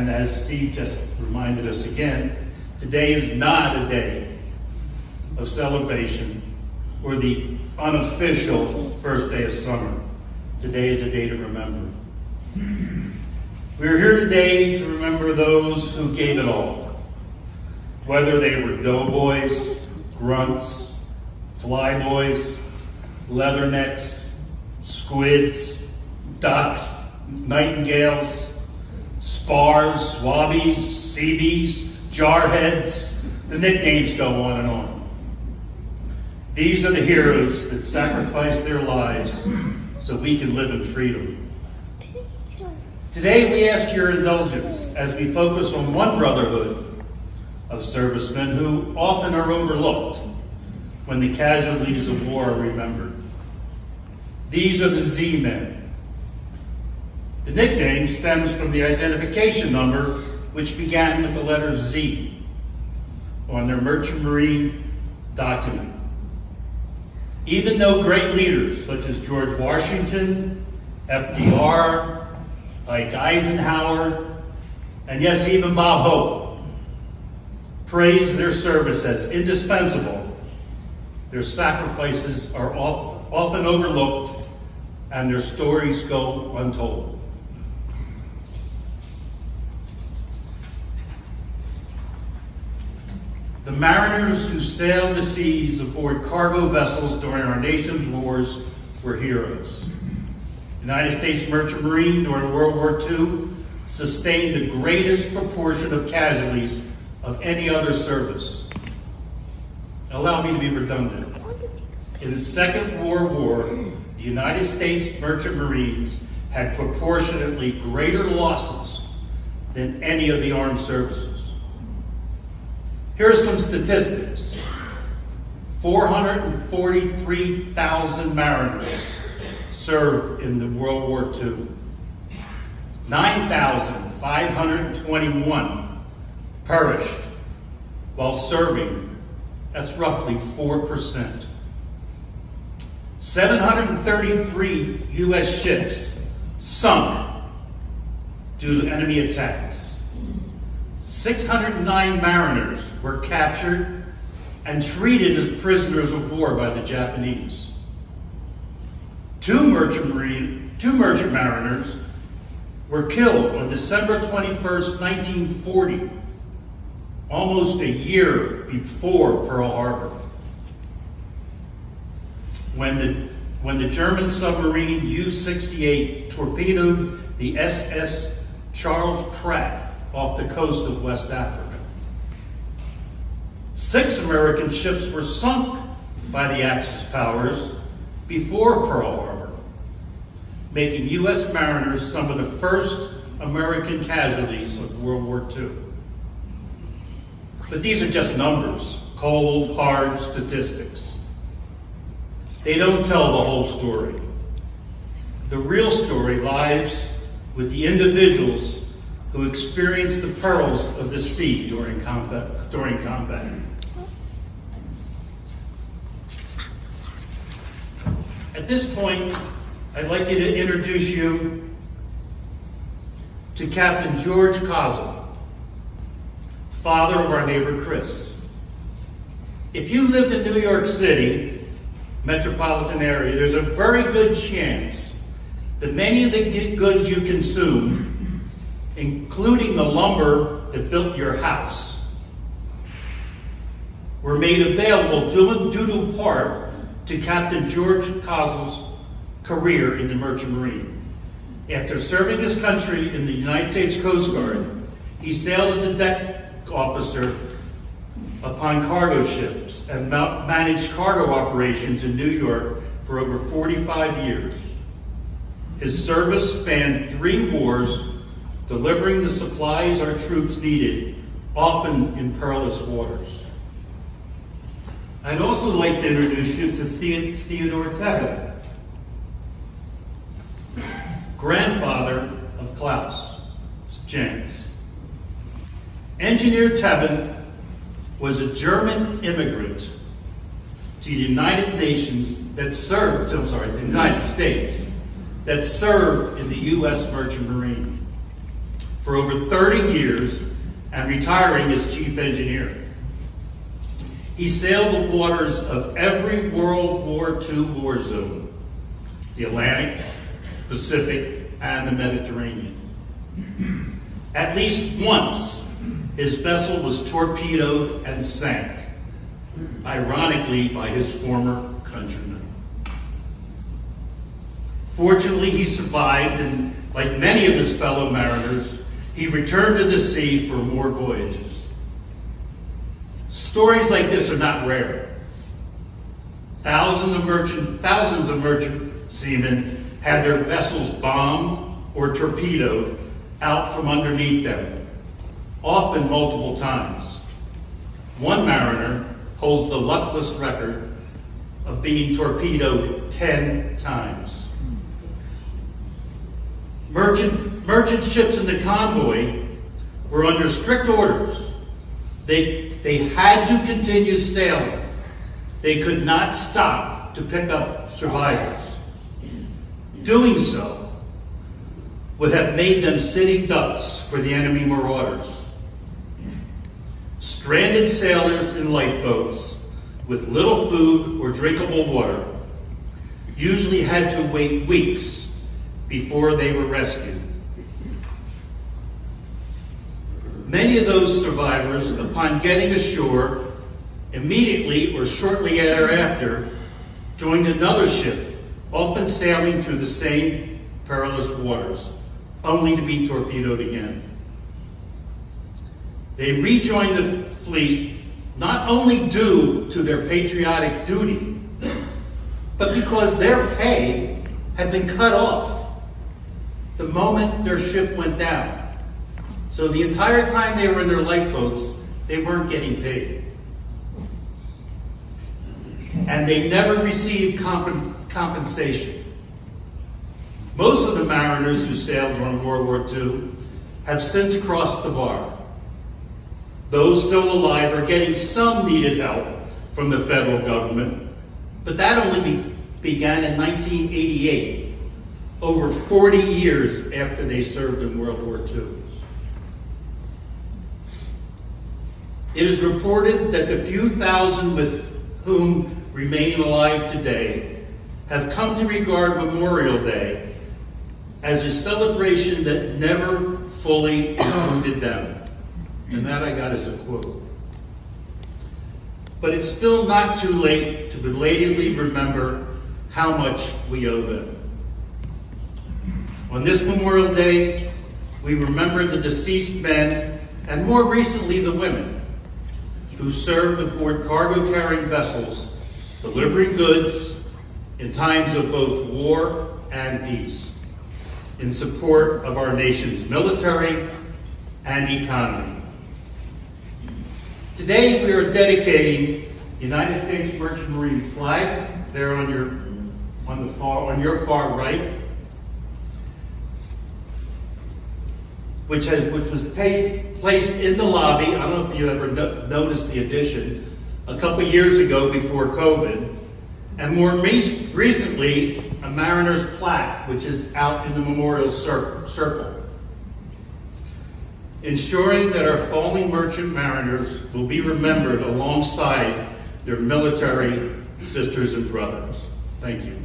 And as Steve just reminded us again, today is not a day of celebration or the unofficial first day of summer. Today is a day to remember. We are here today to remember those who gave it all. Whether they were doughboys, grunts, flyboys, leathernecks, squids, ducks, nightingales, spars, swabbies, seabees, jarheads, the nicknames go on and on. These are the heroes that sacrificed their lives so we can live in freedom. Today we ask your indulgence as we focus on one brotherhood of servicemen who often are overlooked when the casualties of war are remembered. These are the Z-men. The nickname stems from the identification number, which began with the letter Z on their Merchant Marine document. Even though great leaders such as George Washington, FDR, Ike Eisenhower, and yes, even Bob Hope, praised their service as indispensable, their sacrifices are often overlooked and their stories go untold. The mariners who sailed the seas aboard cargo vessels during our nation's wars were heroes. The United States Merchant Marine during World War II sustained the greatest proportion of casualties of any other service. Allow me to be redundant. In the Second World War, the United States Merchant Marines had proportionately greater losses than any of the armed services. Here are some statistics. 443,000 mariners served in the World War II. 9,521 perished while serving. That's roughly 4%. 733 U.S. ships sunk due to enemy attacks. 609 mariners were captured and treated as prisoners of war by the Japanese. Two merchant mariners were killed on December 21st, 1940, almost a year before Pearl Harbor, when the German submarine U-68 torpedoed the SS Charles Pratt off the coast of West Africa. 6 American ships were sunk by the Axis powers before Pearl Harbor, making U.S. mariners some of the first American casualties of World War II. But these are just numbers, cold, hard statistics. They don't tell the whole story. The real story lies with the individuals who experienced the perils of the sea during combat. At this point, I'd like to introduce you to Captain George Kozel, father of our neighbor Chris. If you lived in New York City, metropolitan area, there's a very good chance that many of the goods you consumed, including the lumber that built your house, were made available due in part to Captain George Kozel's career in the Merchant Marine. After serving his country in the United States Coast Guard, he sailed as a deck officer upon cargo ships and managed cargo operations in New York for over 45 years. His service spanned 3 wars, delivering the supplies our troops needed, often in perilous waters. I'd also like to introduce you to Theodore Tebben, grandfather of Klaus Jantz. Engineer Tebben was a German immigrant to the United States that served in the U.S. Merchant Marine. for over 30 years and retiring as chief engineer. He sailed the waters of every World War II war zone, the Atlantic, Pacific, and the Mediterranean. At least once, his vessel was torpedoed and sank, ironically by his former countrymen. Fortunately, he survived, and like many of his fellow mariners, he returned to the sea for more voyages. Stories like this are not rare. Thousands of merchant seamen had their vessels bombed or torpedoed out from underneath them, often multiple times. One mariner holds the luckless record of being torpedoed 10 times. Merchant ships in the convoy were under strict orders. They had to continue sailing. They could not stop to pick up survivors. Doing so would have made them sitting ducks for the enemy marauders. Stranded sailors in lifeboats with little food or drinkable water usually had to wait weeks before they were rescued. Many of those survivors, upon getting ashore, immediately or shortly thereafter, joined another ship, often sailing through the same perilous waters, only to be torpedoed again. They rejoined the fleet not only due to their patriotic duty, but because their pay had been cut off the moment their ship went down. So the entire time they were in their lifeboats, they weren't getting paid. And they never received compensation. Most of the mariners who sailed during World War II have since crossed the bar. Those still alive are getting some needed help from the federal government, but that only began in 1988, over 40 years after they served in World War II. It is reported that the few thousand with whom remain alive today have come to regard Memorial Day as a celebration that never fully included them. And that I got as a quote. But it's still not too late to belatedly remember how much we owe them. On this Memorial Day, we remember the deceased men, and more recently the women, who served aboard cargo-carrying vessels, delivering goods in times of both war and peace, in support of our nation's military and economy. Today we are dedicating the United States Merchant Marine flag there on your far right, which was placed in the lobby. I don't know if you ever noticed the addition a couple years ago before COVID, and more recently a mariner's plaque, which is out in the memorial circle, ensuring that our fallen merchant mariners will be remembered alongside their military sisters and brothers. Thank you.